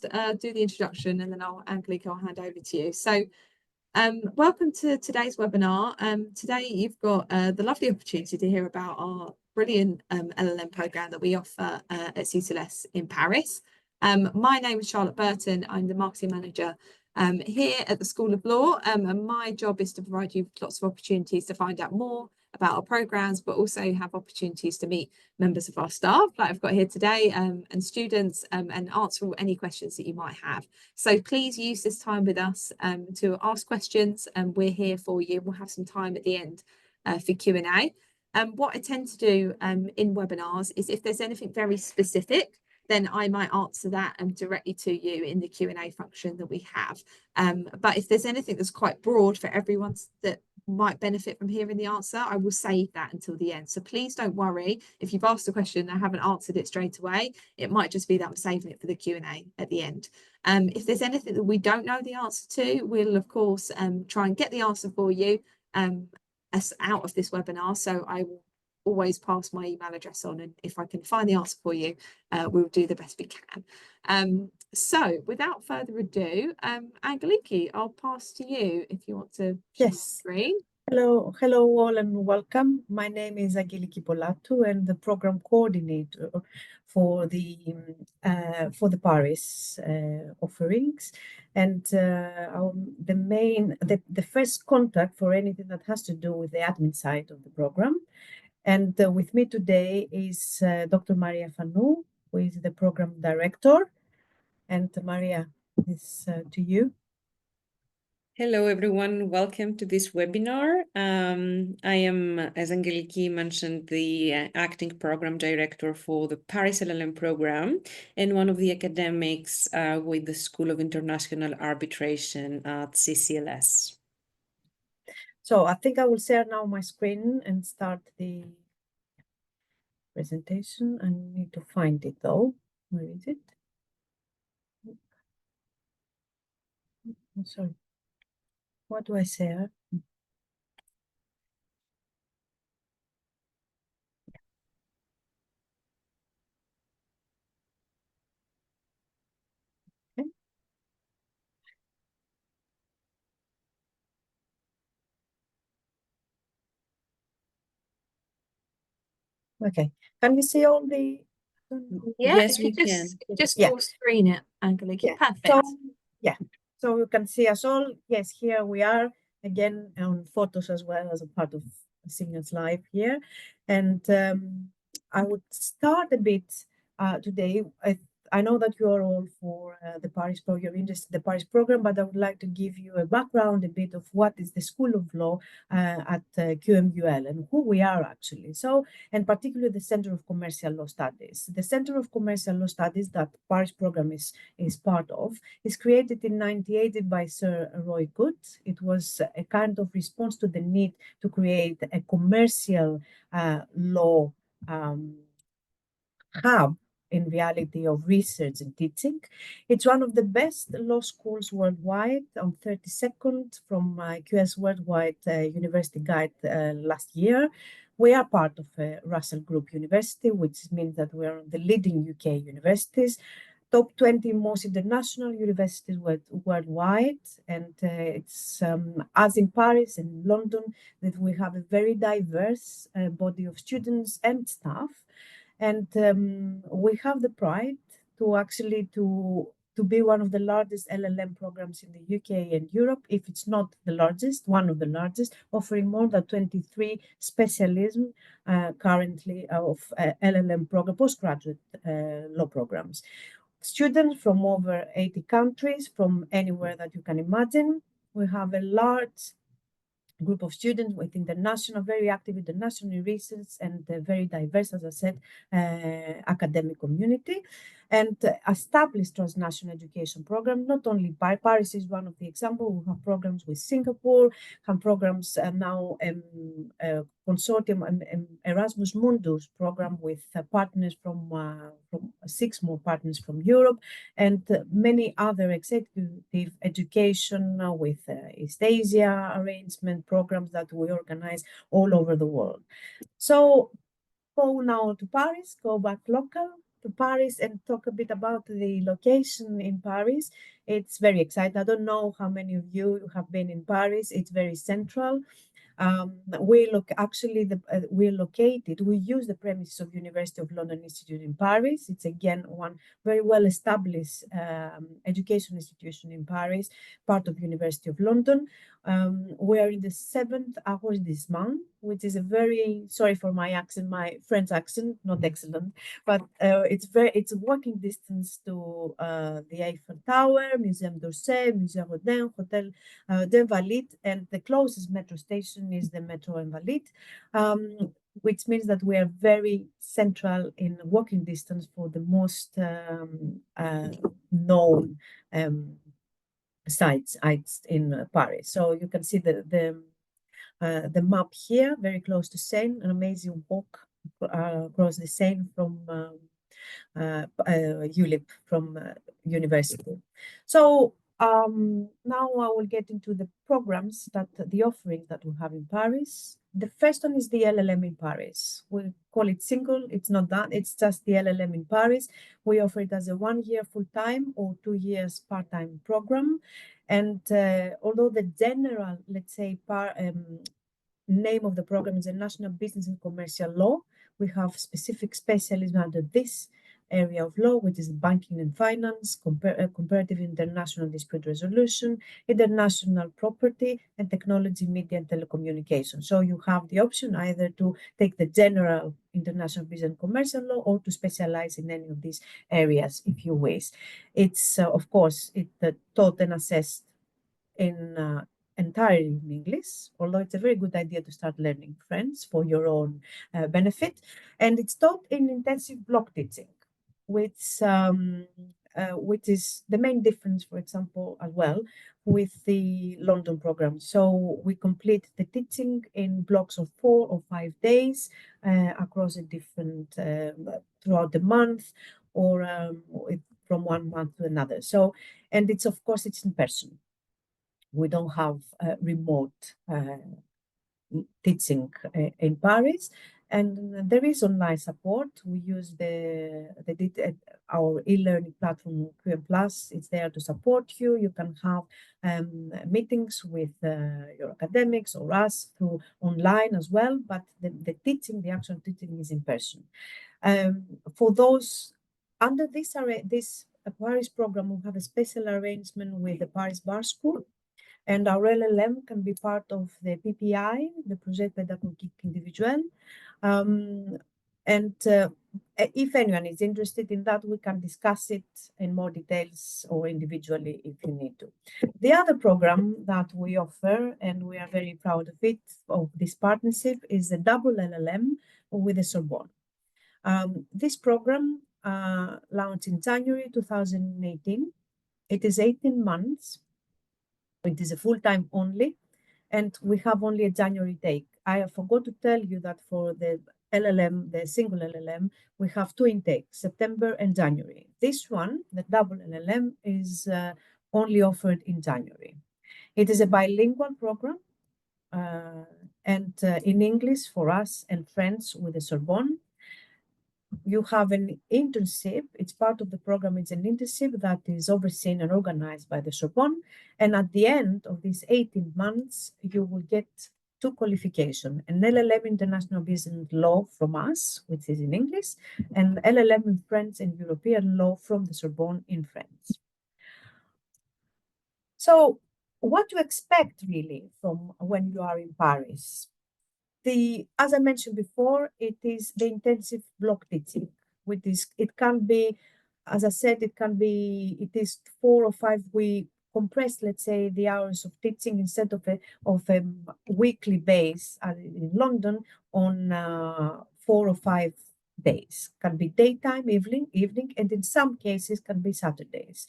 do the introduction and then Angelique, I'll hand over to you. So welcome to today's webinar. Today you've got the lovely opportunity to hear about our brilliant LLM program that we offer at CCLS in Paris. My name is Charlotte Burton. I'm the marketing manager here at the School of Law, and my job is to provide you with lots of opportunities to find out more about our programs, but also have opportunities to meet members of our staff like I've got here today, and students, and answer any questions that you might have. So please use this time with us to ask questions, and we're here for you. We'll have some time at the end for Q&A. What I tend to do in webinars is if there's anything very specific, then I might answer that directly to you in the Q&A function that we have. But if there's anything that's quite broad for everyone that might benefit from hearing the answer, I will save that until the end. So please don't worry if you've asked a question and I haven't answered it straight away. It might just be that I'm saving it for the Q&A at the end. If there's anything that we don't know the answer to, we'll of course try and get the answer for you as out of this webinar. So I will always pass my email address on, and if I can find the answer for you, we'll do the best we can. So without further ado, Angelique, I'll pass to you if you want to share the screen. Hello all and welcome. My name is Angelique Polatu and the program coordinator for the Paris offerings. And the first contact for anything that has to do with the admin side of the program. And with me today is Dr. Maria Fanou, who is the program director. And Maria, it's to you. Hello, everyone. Welcome to this webinar. I am, as Angelique mentioned, the acting program director for the Paris LLM program and one of the academics with the School of International Arbitration at CCLS. So I think I will share now my screen and start the presentation. I need to find it though. Where is it? I'm sorry. What do I share? Okay, can you see all the? Yeah, yes, we can. Just full screen it, Angelique. Yeah. Perfect. So you can see us all. Yes, here we are again on photos as well as a part of Signals Live here. And I would start a bit today. I know that you are all for the Paris program, you're interested in the Paris program, but I would like to give you a background, a bit of what is the School of Law at QMUL and who we are actually. So, and particularly the Center of Commercial Law Studies. The Center of Commercial Law Studies that Paris program is part of is created in 1998 by Sir Roy Good. It was a kind of response to the need to create a commercial law hub in reality of research and teaching. It's one of the best law schools worldwide, on 32nd from QS Worldwide University Guide last year. We are part of Russell Group University, which means that we are the leading UK universities, top 20 most international universities worldwide. And it's as in Paris and London that we have a very diverse body of students and staff. And we have the pride to actually to be one of the largest LLM programs in the UK and Europe, if it's not the largest, one of the largest, offering more than 23 specialisms currently of LLM program, postgraduate law programs. Students from over 80 countries, from anywhere that you can imagine. We have a large group of students with international, very active international research and very diverse, as I said, academic community, and established transnational education program. Not only Paris is one of the examples. We have programs with Singapore, have programs now, consortium Erasmus Mundus program with partners from 6 more partners from Europe, and many other executive education with East Asia arrangement programs that we organize all over the world. So go now to Paris, go back local. to Paris and talk a bit about the location in Paris. It's very exciting. I don't know how many of you have been in Paris. It's very central. We're located, we use the premises of University of London Institute in Paris. It's again one very well established education institution in Paris, part of University of London. We are in the 7th arrondissement, which is a very, sorry for my accent, my French accent, not excellent, but it's a walking distance to the Eiffel Tower, Museum d'Orsay, Musée Rodin, Hotel d'Invalides, and the closest metro station is the Metro Invalides, which means that we are very central in walking distance for the most known sites in Paris. So you can see the map here, very close to Seine, an amazing walk across the Seine from ULIP, from university. So now I will get into the programs the offering that we have in Paris. The first one is the LLM in Paris. We call it single. It's not that. It's just the LLM in Paris. We offer it as a 1 year full-time or 2 years part-time program. And although the general, let's say, name of the program is a National Business and Commercial Law, we have specific specialism under this area of law, which is banking and finance, comparative international dispute resolution, international property, and technology, media, and telecommunication. So you have the option either to take the general international business and commercial law or to specialize in any of these areas if you wish. It's, of course, taught and assessed in entirely in English, although it's a very good idea to start learning French for your own benefit. And it's taught in intensive block teaching, which is the main difference, for example, as well, with the London program. So we complete the teaching in blocks of 4 or 5 days across a different, throughout the month, or from one month to another. So, and it's, of course, it's in person. We don't have remote teaching in Paris, and there is online support. We use our e-learning platform QM+. It's there to support you. You can have meetings with your academics or us through online as well, but the teaching, the actual teaching, is in person. For those under this Paris program, we have a special arrangement with the Paris Bar School. And our LLM can be part of the PPI, the Projet Pédagogique Individuel. If anyone is interested in that, we can discuss it in more details or individually if you need to. The other program that we offer, and we are very proud of it, of this partnership, is a double LLM with the Sorbonne. This program launched in January 2018. It is 18 months. It is a full-time only, and we have only a January take. I forgot to tell you that for the LLM, the single LLM, we have 2 intakes, September and January. This one, the double LLM, is only offered in January. It is a bilingual program, and in English for us and French with the Sorbonne. You have an internship. It's part of the program. It's an internship that is overseen and organized by the Sorbonne. And at the end of these 18 months, you will get 2 qualifications: an LLM International Business Law from us, which is in English, and LLM in French and European Law from the Sorbonne in French. So what to expect really from when you are in Paris? As I mentioned before, it is the intensive block teaching. It can be, as I said, it is 4 or 5 we compress, let's say, the hours of teaching instead of a weekly base in London on 4 or 5 days. Can be daytime, evening, and in some cases can be Saturdays.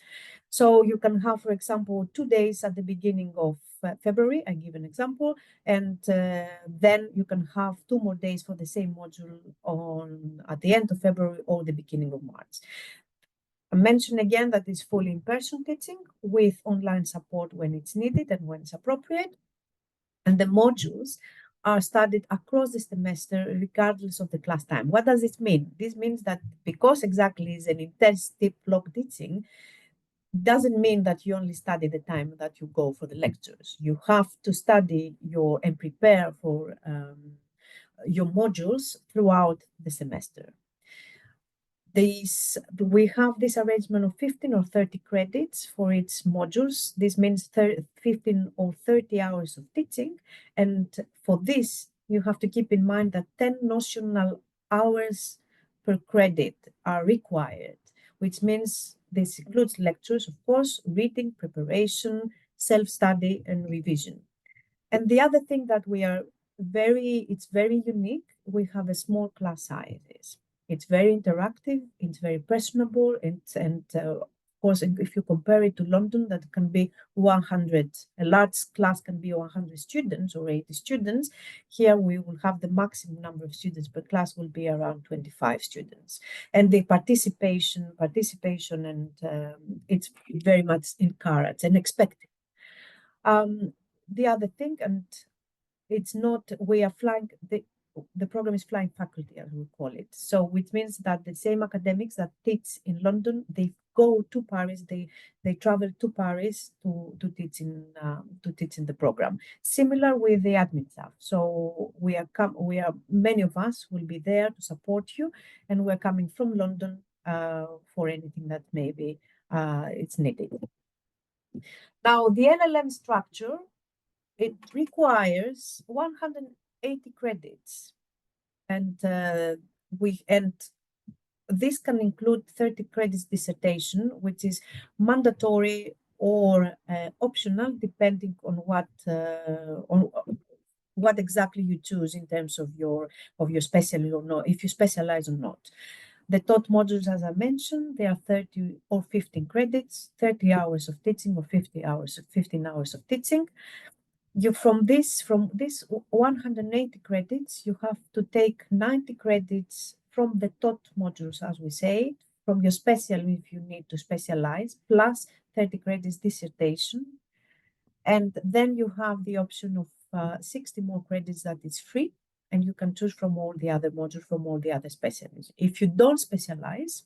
So you can have, for example, 2 days at the beginning of February, I give an example, and then you can have 2 more days for the same module at the end of February or the beginning of March. I mention again that it's fully in-person teaching with online support when it's needed and when it's appropriate. And the modules are studied across the semester, regardless of the class time. What does this mean? This means that because exactly is an intensive block teaching, doesn't mean that you only study the time that you go for the lectures. You have to study and prepare for your modules throughout the semester. We have this arrangement of 15 or 30 credits for its modules. This means 15 or 30 hours of teaching. And for this, you have to keep in mind that 10 notional hours per credit are required, which means this includes lectures, of course, reading, preparation, self-study, and revision. And the other thing that it's very unique, we have a small class sizes. It's very interactive, it's very personable, and of course, if you compare it to London, that can be 100, a large class can be 100 students or 80 students. Here we will have the maximum number of students per class will be around 25 students. And the participation and it's very much encouraged and expected. The other thing, and it's not, we are flying, the program is flying faculty, as we call it. So which means that the same academics that teach in London, they go to Paris, they travel to Paris to teach in the program. Similar with the admin staff. So many of us will be there to support you, and we're coming from London for anything that maybe it's needed. Now, the LLM structure, it requires 180 credits, and this can include 30 credits dissertation, which is mandatory or optional, depending on what exactly you choose in terms of your specialty or not, if you specialize or not. The taught modules, as I mentioned, they are 30 or 15 credits, 30 hours of teaching or 15 hours of teaching. From this 180 credits, you have to take 90 credits from the taught modules, as we say, from your specialty if you need to specialize, plus 30 credits dissertation. And then you have the option of 60 more credits that is free, and you can choose from all the other modules, from all the other specialties. If you don't specialize,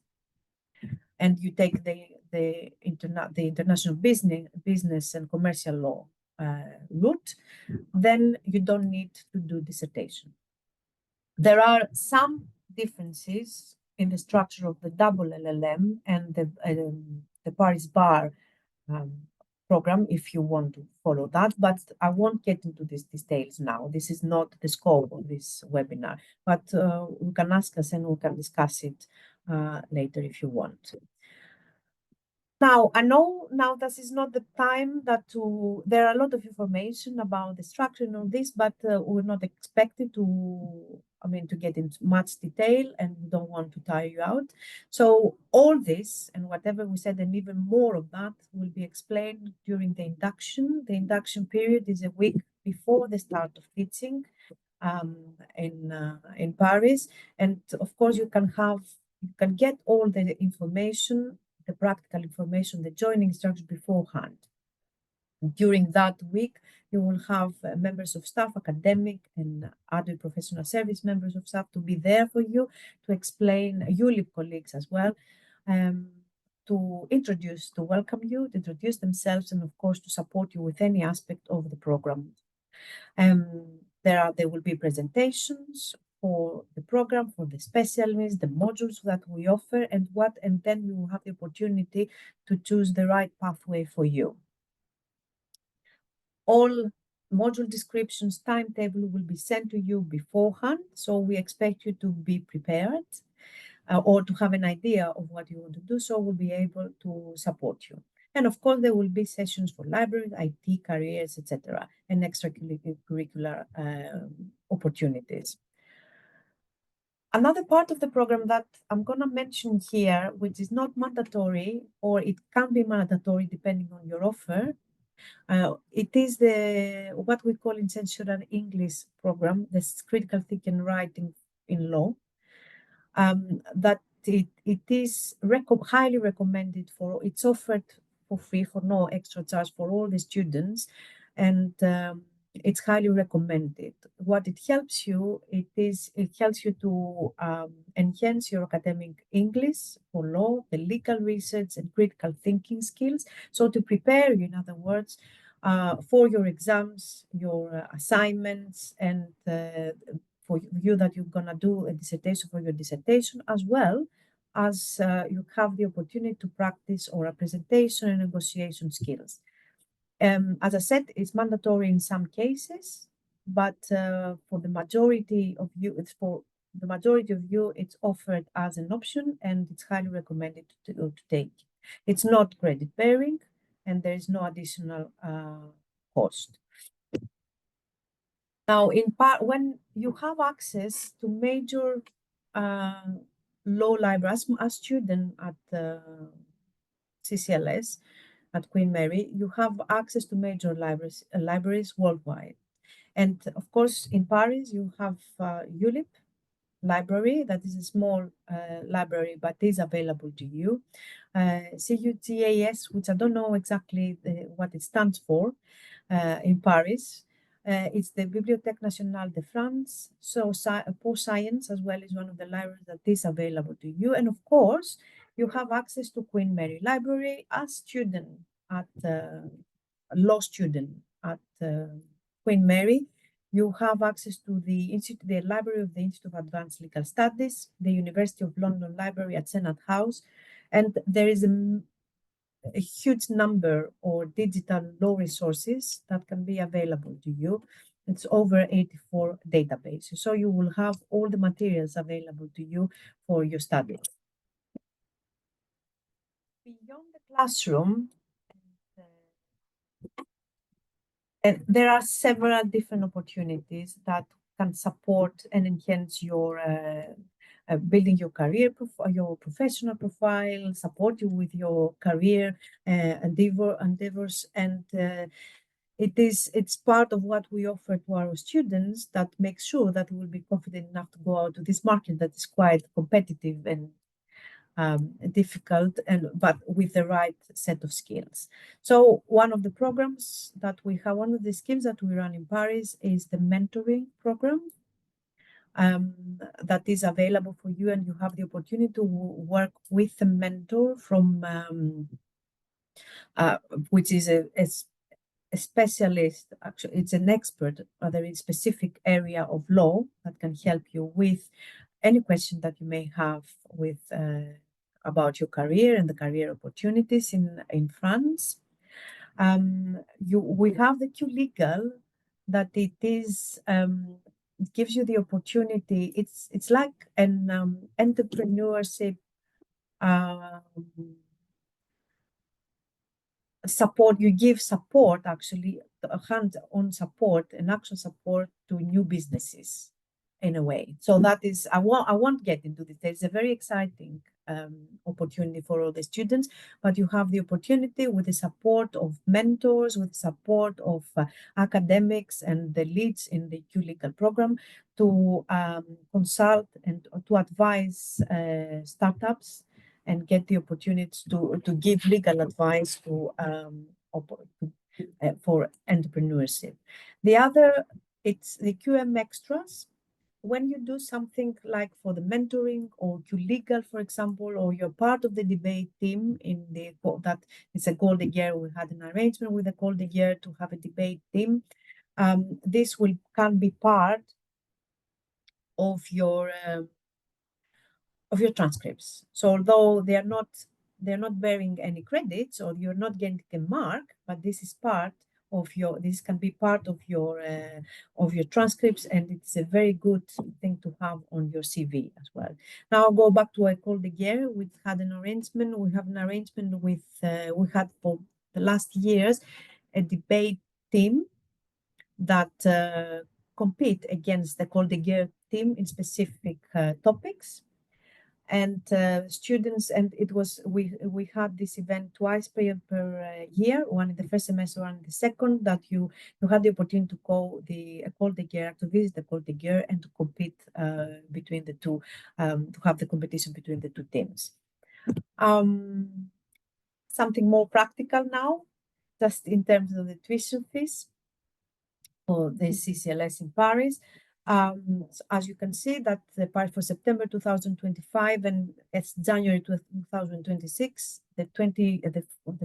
and you take the international business and commercial law route, then you don't need to do dissertation. There are some differences in the structure of the double LLM and the Paris Bar program, if you want to follow that, but I won't get into these details now. This is not the scope of this webinar, but you can ask us and we can discuss it later if you want. Now, I know now this is not the time there are a lot of information about the structure and all this, but we're not expected to get into much detail, and we don't want to tire you out. So all this and whatever we said and even more of that will be explained during the induction. The induction period is a week before the start of teaching in Paris. And of course, you can get all the information, the practical information, the joining instructions beforehand. During that week, you will have members of staff, academic and other professional service members of staff to be there for you, to explain, ULIP colleagues as well, to welcome you, to introduce themselves, and of course to support you with any aspect of the program. There will be presentations for the program, for the specialties, the modules that we offer, and then you will have the opportunity to choose the right pathway for you. All module descriptions, timetable will be sent to you beforehand, so we expect you to be prepared or to have an idea of what you want to do, so we'll be able to support you. And of course, there will be sessions for libraries, IT, careers, etc., and extracurricular opportunities. Another part of the program that I'm going to mention here, which is not mandatory, or it can be mandatory depending on your offer, it is what we call in Censural English program, the critical thinking and writing in law. That it is highly recommended it's offered for free, for no extra charge for all the students. And it's highly recommended. What it helps you, it helps you to enhance your academic English for law, the legal research and critical thinking skills. So to prepare you, in other words, for your exams, your assignments, and for you that you're gonna do a dissertation for your dissertation, as well as you have the opportunity to practice or a presentation and negotiation skills. As I said, it's mandatory in some cases, but for the majority of you, it's offered as an option, and it's highly recommended to take. It's not credit bearing, and there is no additional cost. Now, in part, when you have access to major law libraries, as student at CCLS, at Queen Mary, you have access to major libraries worldwide. And of course, in Paris, you have ULIP library, that is a small library, but is available to you. CUTAS, which I don't know exactly what it stands for in Paris. It's the Bibliothèque Nationale de France. So PostScience as well is one of the libraries that is available to you. And of course, you have access to Queen Mary Library as student at law student at Queen Mary. You have access to the library of the Institute of Advanced Legal Studies, the University of London Library at Senate House, and there is a huge number of digital law resources that can be available to you. It's over 84 databases, so you will have all the materials available to you for your study. Beyond the classroom, and there are several different opportunities that can support and enhance your building your career, your professional profile, support you with your career endeavors, and it's part of what we offer to our students that makes sure that we will be confident enough to go out to this market that is quite competitive and difficult, but with the right set of skills. So one of the programs that we have, one of the schemes that we run in Paris is the mentoring program that is available for you, and you have the opportunity to work with a mentor from which is a specialist. Actually, it's an expert in a specific area of law that can help you with any question that you may have with about your career and the career opportunities in France. We have the Q Legal, that it is it gives you the opportunity. It's like an entrepreneurship support. You give support, actually, a hand-on support and actual support to new businesses in a way. So that is, I won't get into this. It's a very exciting opportunity for all the students, but you have the opportunity with the support of mentors, with support of academics and the leads in the Q Legal program to consult and to advise startups and get the opportunity to give legal advice for entrepreneurship. The other, it's the QM Extras. When you do something like for the mentoring or Q Legal, for example, or you're part of the debate team in that it's a Golden Year. We had an arrangement with the Golden Year to have a debate team. This can be part of your transcripts. So although they're not bearing any credits or you're not getting a mark, but this is part of this can be part of your transcripts, and it's a very good thing to have on your CV as well. Now I'll go back to École de Guerre. We have an arrangement with we had for the last years a debate team that compete against the École de Guerre team in specific topics. And students, and it was we had this event twice per year, one in the first semester, one in the second, that you had the opportunity to go the École de Guerre, to visit the École de Guerre, and to compete between the two, to have the competition between the two teams. Something more practical now, just in terms of the tuition fees. for the CCLS in Paris. As you can see that the Paris for September 2025 and it's January 2026, the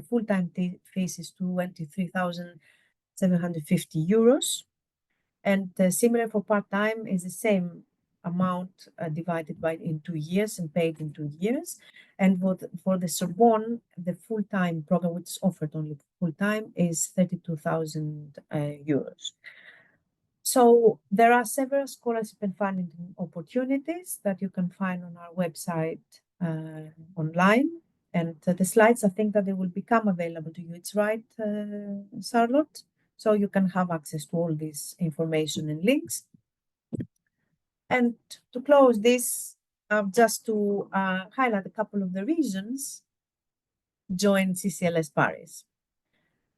full-time fees is 23,750 euros. And similar for part-time is the same amount divided in 2 years and paid in 2 years. And for the Sorbonne, the full-time program, which is offered only full-time, is 32,000 euros. So there are several scholarship and funding opportunities that you can find on our website online. And the slides, I think that they will become available to you. It's right, Charlotte? So you can have access to all this information and links. And to close this, just to highlight a couple of the reasons join CCLS Paris.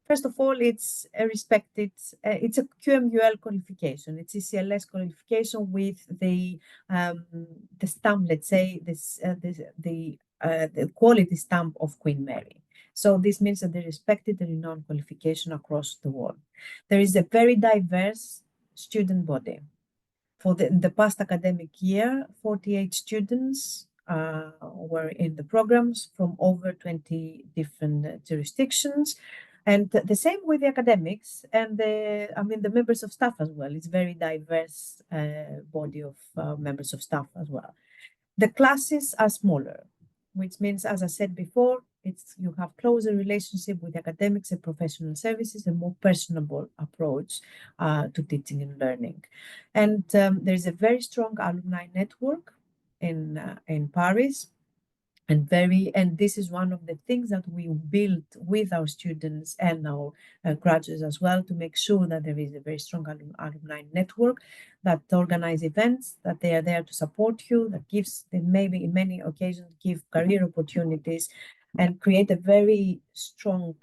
First of all, it's a respected, it's a QMUL qualification. It's CCLS qualification with the stamp, let's say, the quality stamp of Queen Mary. So this means that they respected the renowned qualification across the world. There is a very diverse student body. For the past academic year, 48 students were in the programs from over 20 different jurisdictions. And the same with the academics and the members of staff as well. It's very diverse body of members of staff as well. The classes are smaller, which means, as I said before, you have closer relationship with academics and professional services, a more personable approach to teaching and learning. And there's a very strong alumni network in Paris. And this is one of the things that we build with our students and our graduates as well, to make sure that there is a very strong alumni network that organize events, that they are there to support you, that maybe in many occasions give career opportunities and create a very strong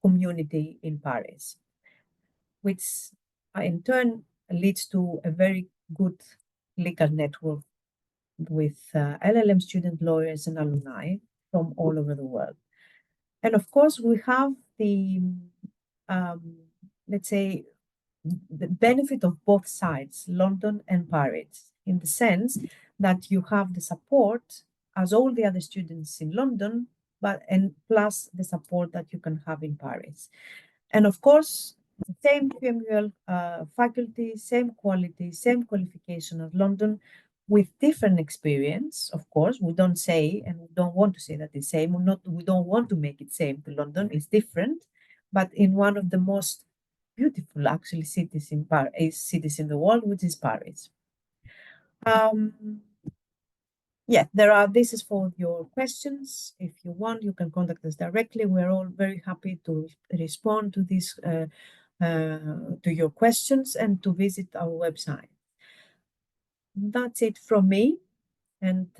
community in Paris, which in turn leads to a very good legal network with LLM student lawyers and alumni from all over the world. And of course, we have the, let's say, the benefit of both sides, London and Paris, in the sense that you have the support as all the other students in London, and plus the support that you can have in Paris. And of course, the same QMUL faculty, same quality, same qualification as London, with different experience. Of course, we don't say, and we don't want to say that it's same, we don't want to make it same to London, it's different, but in one of the most beautiful, actually, cities in the world, which is Paris. Yeah, this is for your questions. If you want, you can contact us directly. We're all very happy to respond to this, to your questions, and to visit our website. That's it from me, and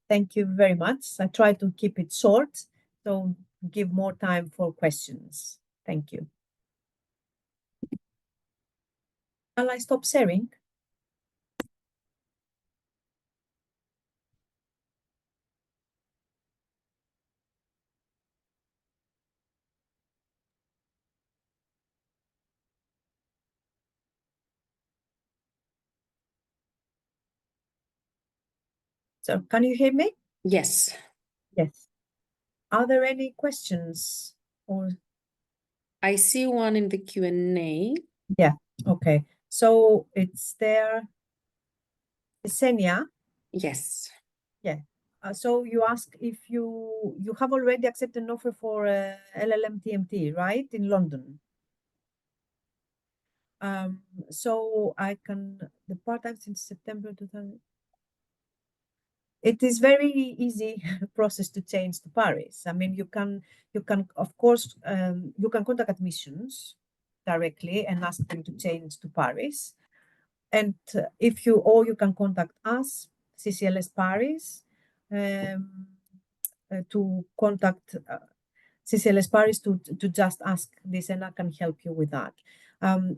thank you very much. I try to keep it short, so give more time for questions. Thank you. Shall I stop sharing? So can you hear me? Yes. Yes. Are there any questions? Or I see one in the Q&A. yeah, okay. So it's there. Yesenia? Yes. Yeah. So you ask if you have already accepted an offer for LLM TMT, right, in London? So I can, the part-time since September 2000. It is very easy process to change to Paris. I mean, you can of course, you can contact admissions directly and ask them to change to Paris. And or you can contact us, CCLS Paris, to contact CCLS Paris to just ask this, and I can help you with that.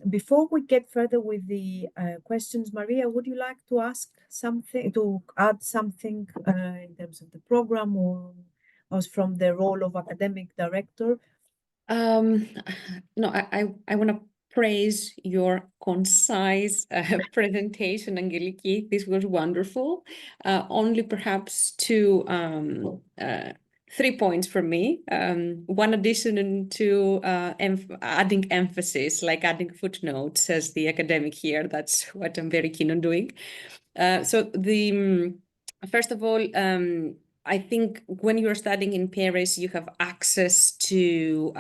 Before we get further with the questions, Maria, would you like to add something in terms of the program, or from the role of academic director? No, I want to praise your concise presentation, Angeliki. This was wonderful. Only perhaps three points for me. One addition to adding emphasis, like adding footnotes as the academic here. That's what I'm very keen on doing. First of all, I think when you're studying in Paris, you have access to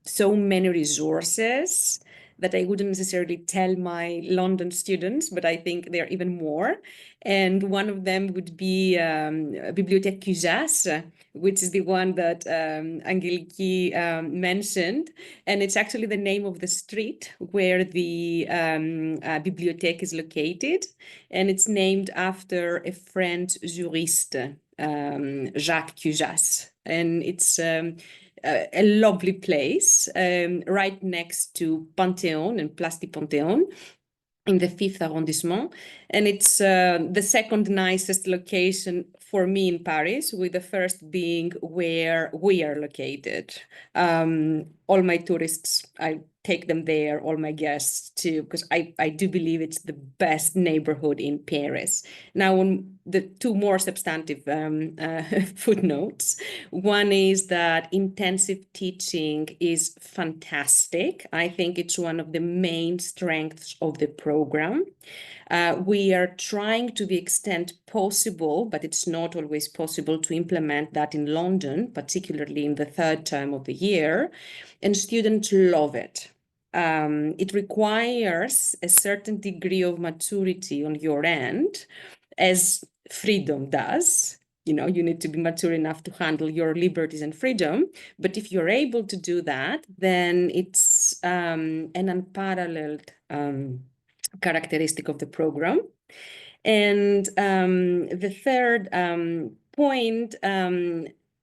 so many resources that I wouldn't necessarily tell my London students, but I think there are even more. And one of them would be Bibliothèque Cujas, which is the one that Angeliki mentioned. And it's actually the name of the street where the bibliothèque is located. And it's named after a French juriste, Jacques Cujas. And it's a lovely place right next to Panthéon and Place du Panthéon in the 5th arrondissement. And it's the second nicest location for me in Paris, with the first being where we are located. All my tourists, I take them there, all my guests too, because I do believe it's the best neighborhood in Paris. Now, on the two more substantive footnotes. One is that intensive teaching is fantastic. I think it's one of the main strengths of the program. We are trying to the extent possible, but it's not always possible to implement that in London, particularly in the third term of the year, and students love it. It requires a certain degree of maturity on your end, as freedom does. You know, you need to be mature enough to handle your liberties and freedom. But if you're able to do that, then it's an unparalleled characteristic of the program. And the third point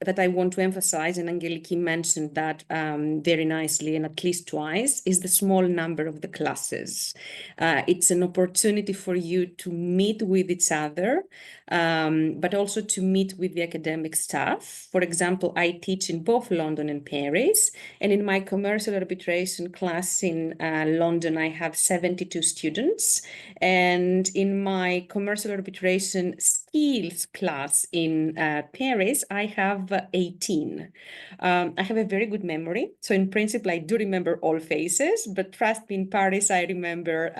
that I want to emphasize, and Angeliki mentioned that very nicely and at least twice, is the small number of the classes. It's an opportunity for you to meet with each other, but also to meet with the academic staff. For example, I teach in both London and Paris, and in my commercial arbitration class in London, I have 72 students, and in my commercial arbitration skills class in Paris, I have 18. I have a very good memory. So in principle, I do remember all faces, but trust me, in Paris, I remember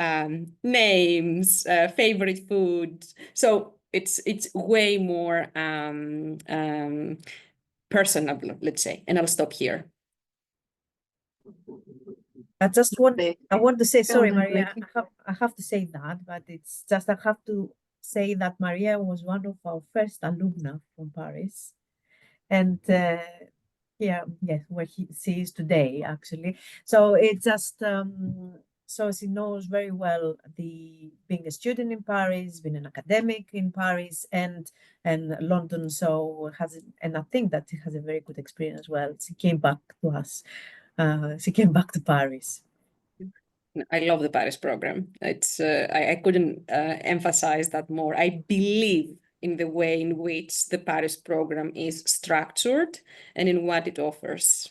names, favorite food. So it's way more personable, let's say. And I'll stop here. I want to say, Go sorry, on, Maria, Angeliki. I have to say that, but it's just, I have to say that Maria was one of our first alumna from Paris. And yeah, yes, where she is today, actually. So it's just, so she knows very well being a student in Paris, being an academic in Paris and London. So and I think that she has a very good experience as well. She came back to us. She came back to Paris. I love the Paris program. It's I couldn't emphasize that more. I believe in the way in which the Paris program is structured and in what it offers.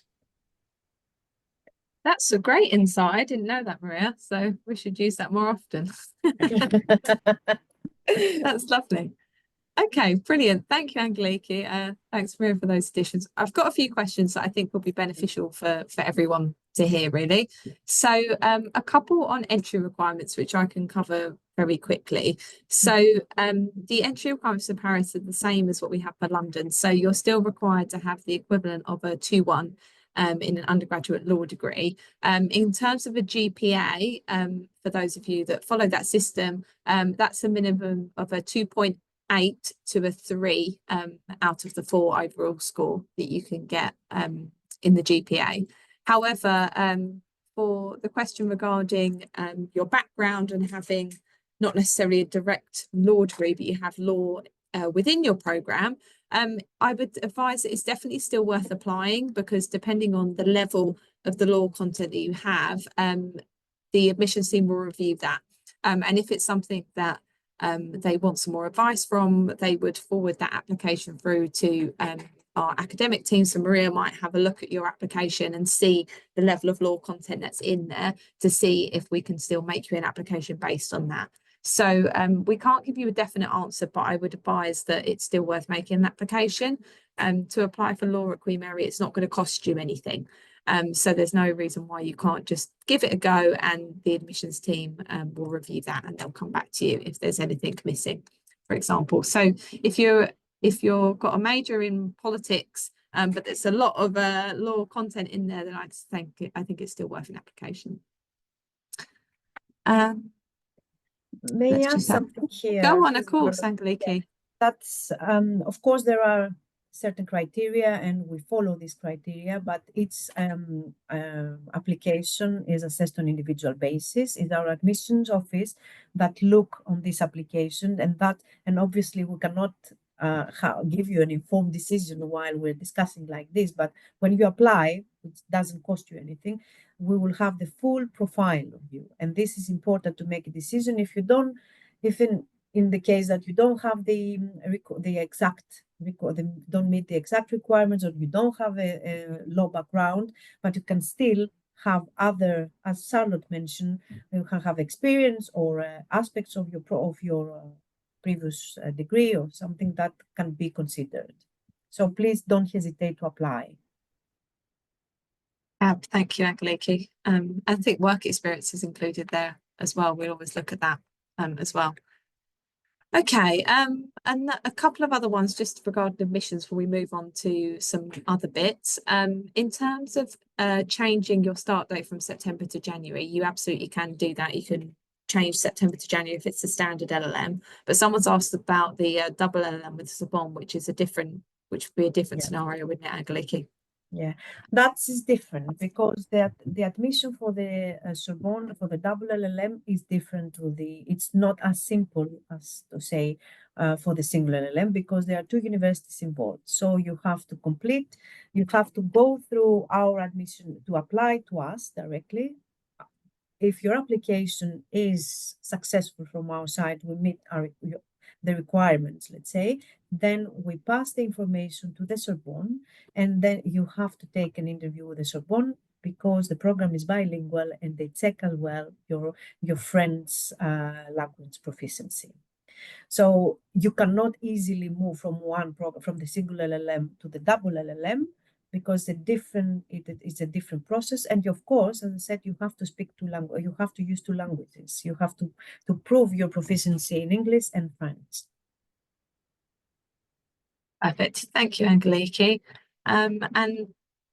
That's a great insight. I didn't know that, Maria. So we should use that more often. That's lovely. Okay, brilliant. Thank you, Angeliki. Thanks, Maria, for those additions. I've got a few questions that I think will be beneficial for everyone to hear, really. So a couple on entry requirements, which I can cover very quickly. So the entry requirements for Paris are the same as what we have for London. So you're still required to have the equivalent of a 2-1 in an undergraduate law degree. In terms of a GPA, for those of you that follow that system, that's a minimum of a 2.8 to a 3 out of the 4 overall score that you can get in the GPA. However, for the question regarding your background and having not necessarily a direct law degree, but you have law within your program, I would advise that it's definitely still worth applying, because depending on the level of the law content that you have, the admissions team will review that. And if it's something that they want some more advice from, they would forward that application through to our academic team, so Maria might have a look at your application and see the level of law content that's in there to see if we can still make you an application based on that. So we can't give you a definite answer, but I would advise that it's still worth making an application. To apply for law at Queen Mary, it's not going to cost you anything. So there's no reason why you can't just give it a go, and the admissions team will review that and they'll come back to you if there's anything missing, for example. So if you've got a major in politics, but there's a lot of law content in there, then I think it's still worth an application. May I add something here? Go on, of course, Angeliki. That's of course there are certain criteria and we follow these criteria, but its application is assessed on individual basis. It's our admissions office that look on this application, and obviously we cannot give you an informed decision while we're discussing like this, but when you apply, which doesn't cost you anything, we will have the full profile of you, and this is important to make a decision. If you don't, in the case that you don't have don't meet the exact requirements, or you don't have a law background, but you can still have other, as Charlotte mentioned, you can have experience or aspects of your previous degree or something that can be considered. So please don't hesitate to apply. Thank you, Angeliki. I think work experience is included there as well. We always look at that as well. Okay, and a couple of other ones just regarding admissions before we move on to some other bits. In terms of changing your start date from September to January, you absolutely can do that. You can change September to January if it's a standard LLM, but someone's asked about the double LLM with Sorbonne, which would be a different scenario, wouldn't it, Angeliki? Yeah, that is different because the admission for the Sorbonne, for the double LLM, is different to it's not as simple as to say for the single LLM, because there are two universities involved. So you have to go through our admission to apply to us directly. If your application is successful from our side, we meet the requirements, let's say, then we pass the information to the Sorbonne, and then you have to take an interview with the Sorbonne because the program is bilingual and they check as well your friend's language proficiency. So you cannot easily move from one program, from the single LLM to the double LLM, because it's a different process. And of course, as I said, you have to speak two languages. You have to use two languages. You have to prove your proficiency in English and French. Perfect. Thank you, Angeliki. And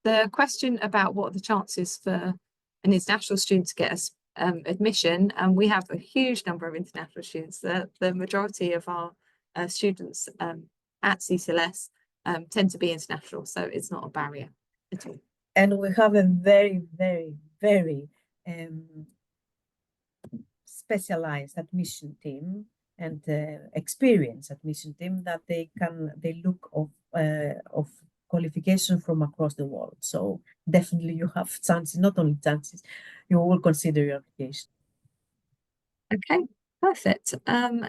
the question about what are the chances for an international student to get us admission, and we have a huge number of international students. The majority of our students at CCLS tend to be international, so it's not a barrier at all. And we have a very, very, very specialized admission team and experienced admission team that they look of qualification from across the world. So definitely you have chances, not only chances, you will consider your application. Okay, perfect.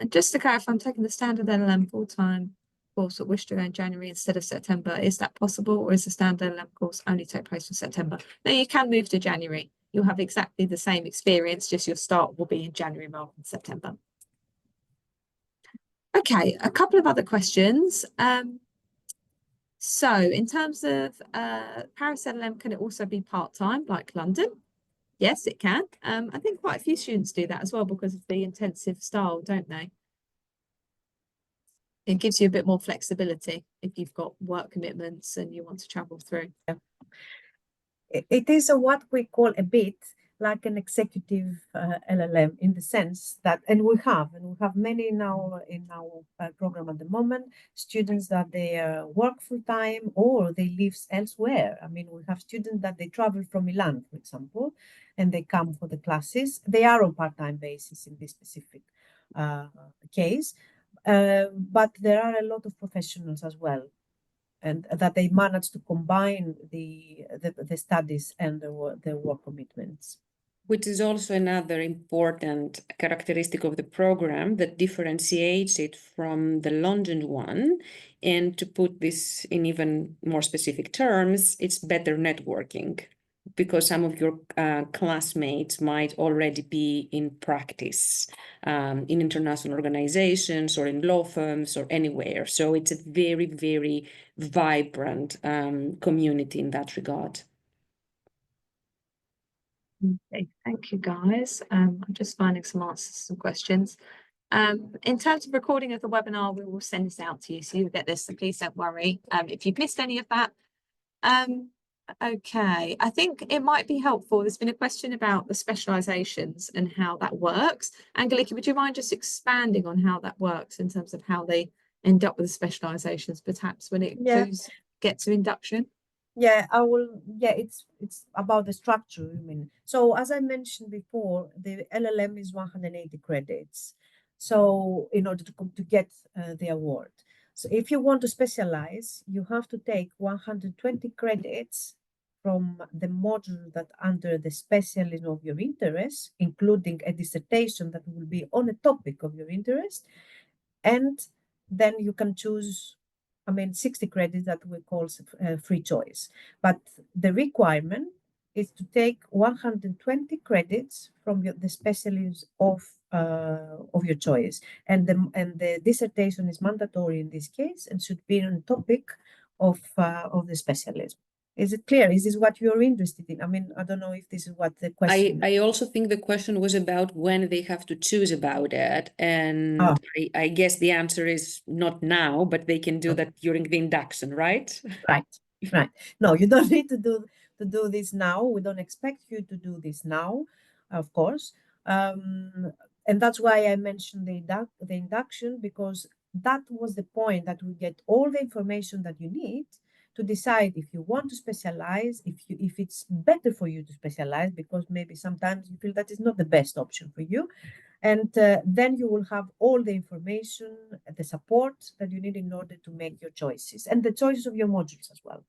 Just to clarify, I'm taking the standard LLM full-time course at Worcester in January instead of September. Is that possible, or is the standard LLM course only take place in September? No, you can move to January. You'll have exactly the same experience, just your start will be in January rather than September. Okay, a couple of other questions. So in terms of Paris LLM, can it also be part-time like London? Yes, it can. I think quite a few students do that as well because of the intensive style, don't they? It gives you a bit more flexibility if you've got work commitments and you want to travel through. Yeah. It is what we call a bit like an executive LLM, in the sense that, and we have many in our program at the moment, students that they work full time or they live elsewhere. I mean, we have students that they travel from Milan, for example, and they come for the classes. They are on part-time basis in this specific case, but there are a lot of professionals as well, and that they manage to combine the studies and the work commitments. Which is also another important characteristic of the program that differentiates it from the London one. And to put this in even more specific terms, it's better networking, because some of your classmates might already be in practice in international organizations or in law firms or anywhere. So it's a very, very vibrant community in that regard. Okay, thank you guys. I'm just finding some answers to some questions. In terms of recording of the webinar, we will send this out to you, so you'll get this, so please don't worry if you've missed any of that. Okay, I think it might be helpful. There's been a question about the specializations and how that works. Angeliki, would you mind just expanding on how that works in terms of how they end up with the specializations, perhaps when it does get to induction? Yeah, I will. Yeah, it's about the structure, I mean. So as I mentioned before, the LLM is 180 credits. So in order to get the award. So if you want to specialize, you have to take 120 credits from the module that under the specialism of your interest, including a dissertation that will be on a topic of your interest. And then you can choose, 60 credits that we call free choice. But the requirement is to take 120 credits from the specialism of your choice. And the dissertation is mandatory in this case and should be on topic of the specialism. Is it clear? Is this what you're interested in? I don't know if this is what the question. I also think the question was about when they have to choose about it. And I guess the answer is not now, but they can do that during the induction, right? Right. No, you don't need to do this now. We don't expect you to do this now, of course. And that's why I mentioned the induction, because that was the point, that we get all the information that you need to decide if you want to specialize, if it's better for you to specialize, because maybe sometimes you feel that is not the best option for you. And then you will have all the information, the support that you need in order to make your choices, and the choices of your modules as well.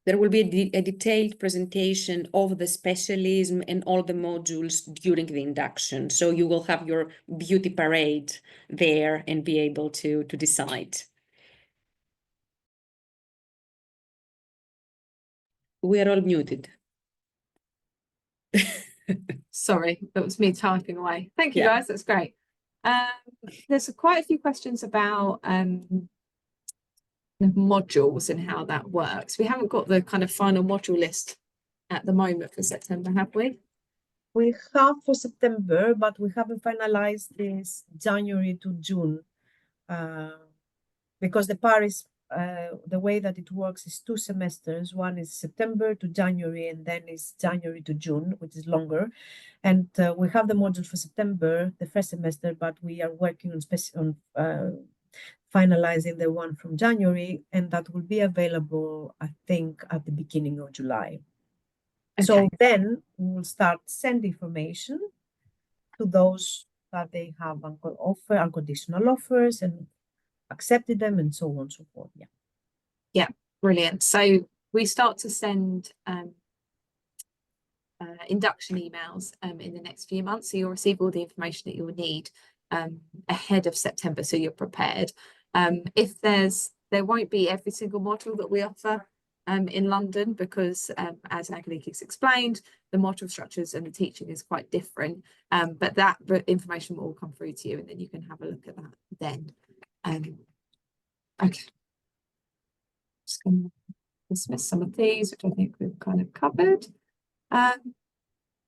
There will be a detailed presentation of the specialism and all the modules during the induction. So you will have your beauty parade there and be able to decide. We are all muted. Sorry, that was me typing away. Thank you, guys. That's great. There's quite a few questions about modules and how that works. We haven't got the kind of final module list at the moment for September, have we? We have for September, but we haven't finalized this January to June, because the Paris, the way that it works is 2 semesters. One is September to January, and then is January to June, which is longer. And we have the module for September, the first semester, but we are working on finalizing the one from January, and that will be available, I think, at the beginning of July. Okay. So then we will start send information to those that they have unconditional offers and accepted them, and so on and so forth. Yeah, brilliant. So we start to send induction emails in the next few months, so you'll receive all the information that you will need ahead of September, so you're prepared. There won't be every single module that we offer in London, because as Angeliki's explained, the module structures and the teaching is quite different, but that information will all come through to you, and then you can have a look at that then. Okay, just going to dismiss some of these, which I think we've kind of covered.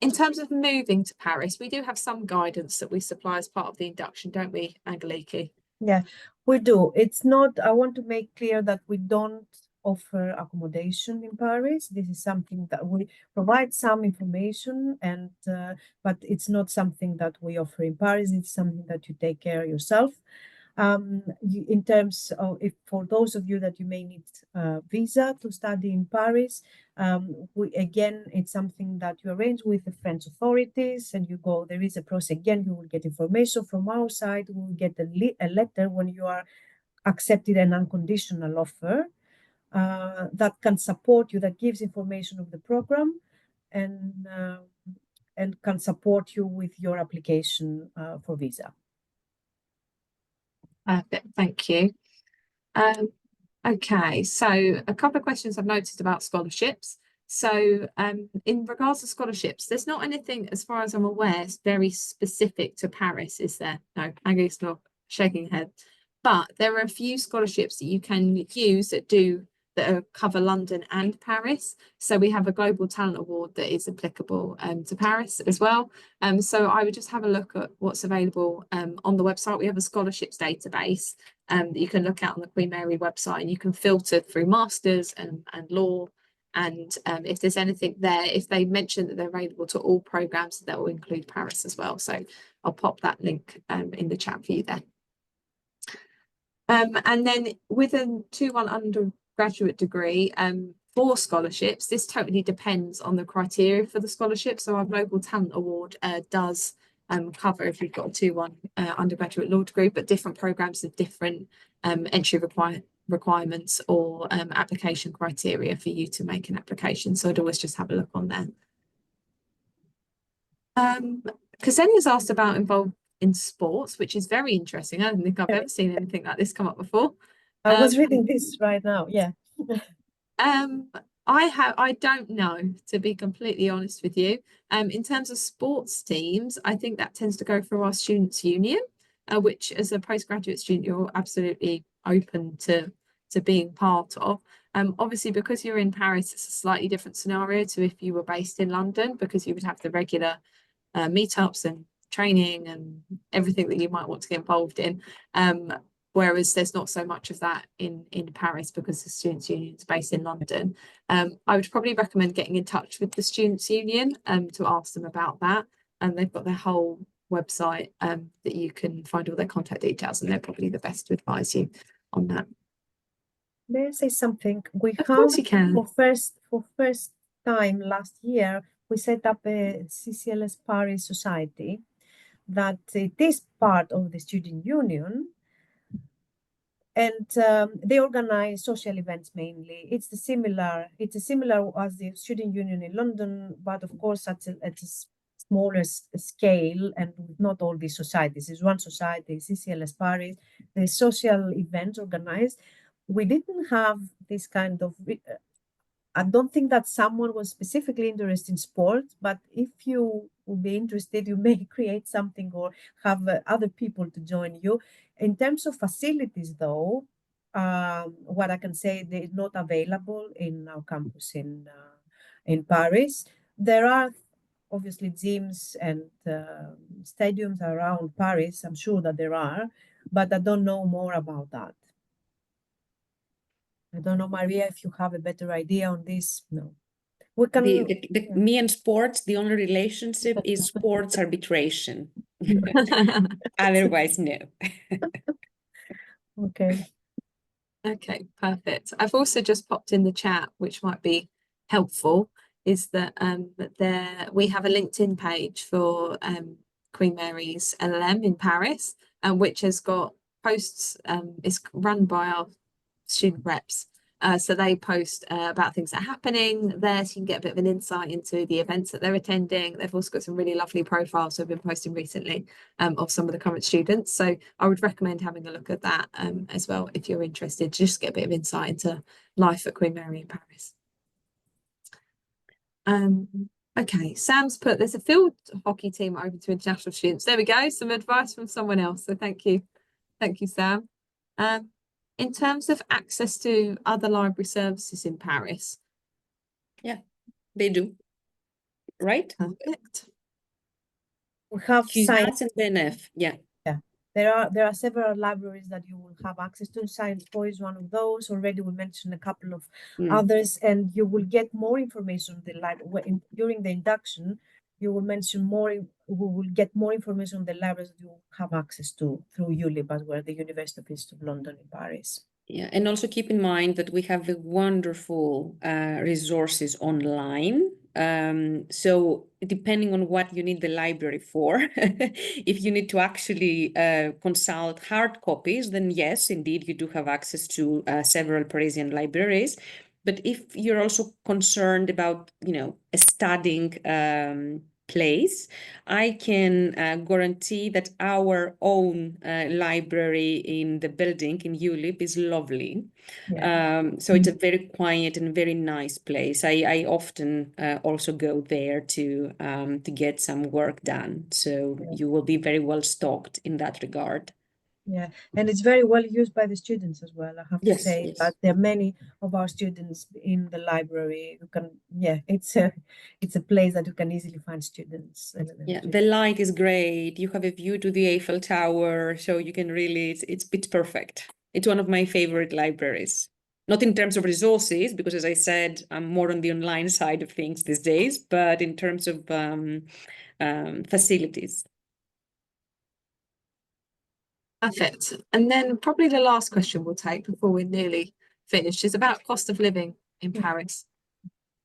In terms of moving to Paris, we do have some guidance that we supply as part of the induction, don't we, Angeliki? Yeah, we do. It's not, I want to make clear that we don't offer accommodation in Paris. This is something that we provide some information, and but it's not something that we offer in Paris. It's something that you take care of yourself. In terms of, if for those of you that you may need a visa to study in Paris, again, it's something that you arrange with the French authorities, and you go, there is a process. Again, you will get information from our side. We will get a letter when you are accepted an unconditional offer that can support you, that gives information of the program. And and can support you with your application for visa. Perfect, thank you. Okay, so a couple of questions I've noticed about scholarships. So in regards to scholarships, there's not anything, as far as I'm aware, very specific to Paris, is there? No, Aggie's not shaking her head. But there are a few scholarships that you can use that cover London and Paris. So we have a Global Talent Award that is applicable to Paris as well. So I would just have a look at what's available on the website. We have a scholarships database that you can look at on the Queen Mary website, and you can filter through masters and law. And if there's anything there, if they mention that they're available to all programs, that will include Paris as well. So I'll pop that link in the chat for you there. And then with a 2-1 undergraduate degree, for scholarships, this totally depends on the criteria for the scholarship. So our Global Talent Award does cover if you've got a 2-1 undergraduate law degree, but different programs have different entry requirements or application criteria for you to make an application. So I'd always just have a look on there. Ksenia's asked about involved in sports, which is very interesting. I don't think I've ever seen anything like this come up before. I was reading this right now, yeah. I don't know, to be completely honest with you. In terms of sports teams, I think that tends to go through our students' union, which as a postgraduate student, you're absolutely open to being part of. Obviously, because you're in Paris, it's a slightly different scenario to if you were based in London, because you would have the regular meetups and training and everything that you might want to get involved in. Whereas there's not so much of that in Paris because the Students' Union is based in London. I would probably recommend getting in touch with the Students' Union to ask them about that. And they've got their whole website that you can find all their contact details, and they're probably the best to advise you on that. May I say something? Of course you can. For first time last year, we set up a CCLS Paris Society that it is part of the Student Union. And they organize social events mainly. It's similar as the Student Union in London, but of course at a smaller scale and with not all these societies. It's one society, CCLS Paris, the social events organized. We didn't have this kind of, I don't think that someone was specifically interested in sports, but if you will be interested, you may create something or have other people to join you. In terms of facilities, though, what I can say, they're not available in our campus in Paris. There are obviously gyms and stadiums around Paris. I'm sure that there are, but I don't know more about that. I don't know, Maria, if you have a better idea on this. No. We can. Me and sports, the only relationship is sports arbitration. Otherwise, no. Okay. Okay, perfect. I've also just popped in the chat, which might be helpful, is that we have a LinkedIn page for Queen Mary's LLM in Paris, which has got posts. It's run by our student reps. So they post about things that are happening there, so you can get a bit of an insight into the events that they're attending. They've also got some really lovely profiles I've been posting recently of some of the current students. So I would recommend having a look at that as well if you're interested, just get a bit of insight into life at Queen Mary in Paris. Okay, Sam's put, there's a field hockey team open to international students. There we go, some advice from someone else. So thank you, Sam. In terms of access to other library services in Paris. Yeah, they do. Right? Perfect. We have science and BNF. Yeah. Yeah. There are several libraries that you will have access to. Science Po is one of those. Already we mentioned a couple of others, and you will get more information on the library during the induction. You will mention more. We will get more information on the libraries that you have access to through ULIP as well, the University of East of London in Paris. Yeah, and also keep in mind that we have the wonderful resources online. So depending on what you need the library for, if you need to actually consult hard copies, then yes, indeed, you do have access to several Parisian libraries. But if you're also concerned about, studying place, I can guarantee that our own library in the building in ULIP is lovely. So it's a very quiet and very nice place. I often also go there to get some work done. So you will be very well stocked in that regard. Yeah, and it's very well used by the students as well. I have to Yes, say yes. that there are many of our students in the library who can, it's a place that you can easily find students. Yeah, the light is great. You have a view to the Eiffel Tower, so you can really, it's perfect. It's one of my favorite libraries. Not in terms of resources, because as I said, I'm more on the online side of things these days, but in terms of facilities. Perfect. And then probably the last question we'll take before we're nearly finished is about cost of living in Paris,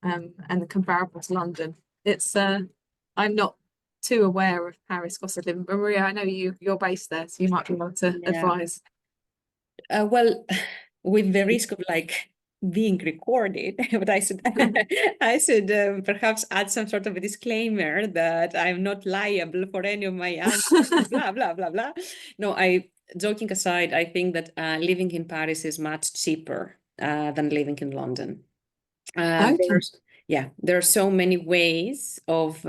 and the comparable to London. It's I'm not too aware of Paris cost of living, but Maria, I know you're based there, so you might be able to advise. Well, with the risk of like being recorded, but I should perhaps add some sort of a disclaimer that I'm not liable for any of my answers, blah, blah, blah, blah. No, joking aside, I think that living in Paris is much cheaper than living in London. There are so many ways of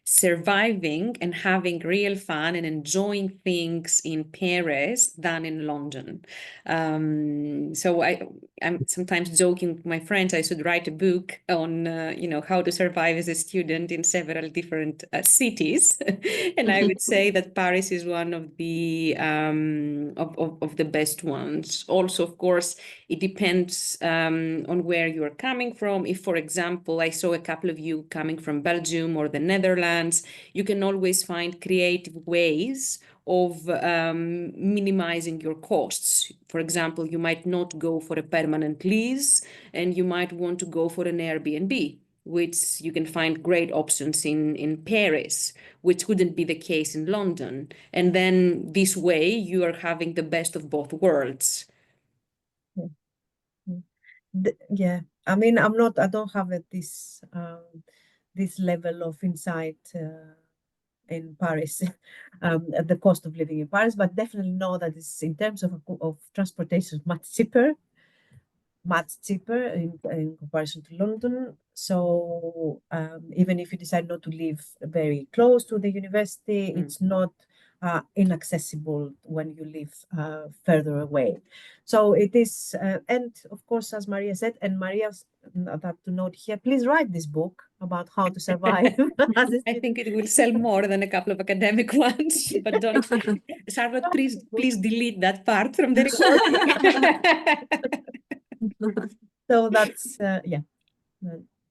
surviving and having real fun and enjoying things in Paris than in London. So I'm sometimes joking with my friends, I should write a book on how to survive as a student in several different cities. And I would say that Paris is one of the of the best ones. Also, of course, it depends on where you are coming from. If, for example, I saw a couple of you coming from Belgium or the Netherlands, you can always find creative ways of minimizing your costs. For example, you might not go for a permanent lease and you might want to go for an Airbnb, which you can find great options in Paris, which wouldn't be the case in London. And then this way you are having the best of both worlds. I mean, I don't have this level of insight in Paris, the cost of living in Paris, but definitely know that it's in terms of transportation much cheaper in comparison to London. So even if you decide not to live very close to the university, it's not inaccessible when you live further away. So it is, and of course, as Maria said, and Maria's that to note here, please write this book about how to survive. I think it will sell more than a couple of academic ones, but don't, Charlotte, please delete that part from the recording. So that's,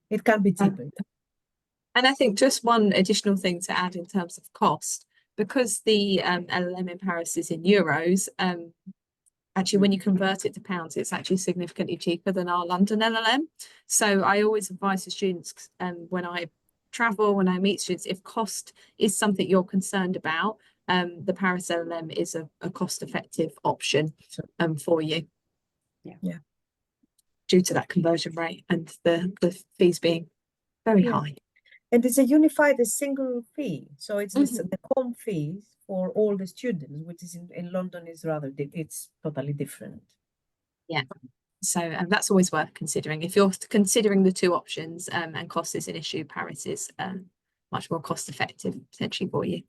it can be cheaper. And I think just one additional thing to add in terms of cost, because the LLM in Paris is in euros, actually when you convert it to pounds, it's actually significantly cheaper than our London LLM. So I always advise the students when I travel, when I meet students, if cost is something you're concerned about, the Paris LLM is a cost-effective option for you. Yeah. Due to that conversion rate and the fees being very high. And it's a single fee. So it's the com fees for all the students, which is in London is it's totally different. Yeah. So that's always worth considering. If you're considering the two options and cost is an issue, Paris is much more cost effective potentially for you.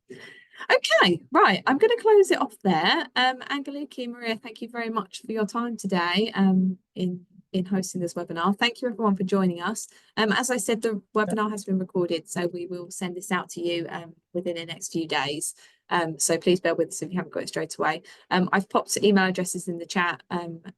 Okay, right. I'm going to close it off there. Angeliki, Maria, thank you very much for your time today in hosting this webinar. Thank you everyone for joining us. As I said, the webinar has been recorded, so we will send this out to you within the next few days. So please bear with us if you haven't got it straight away. I've popped email addresses in the chat.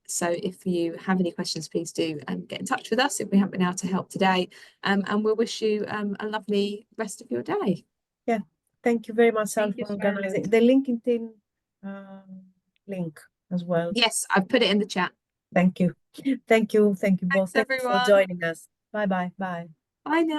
So if you have any questions, please do get in touch with us if we haven't been able to help today. And we'll wish you a lovely rest of your day. Yeah. Thank you very much, Sal, for organizing the LinkedIn link as well. Yes, I've put it in the chat. Thank you. Thank you. Thank you both. Thanks, everyone. For joining us. Bye-bye. Bye. Bye now.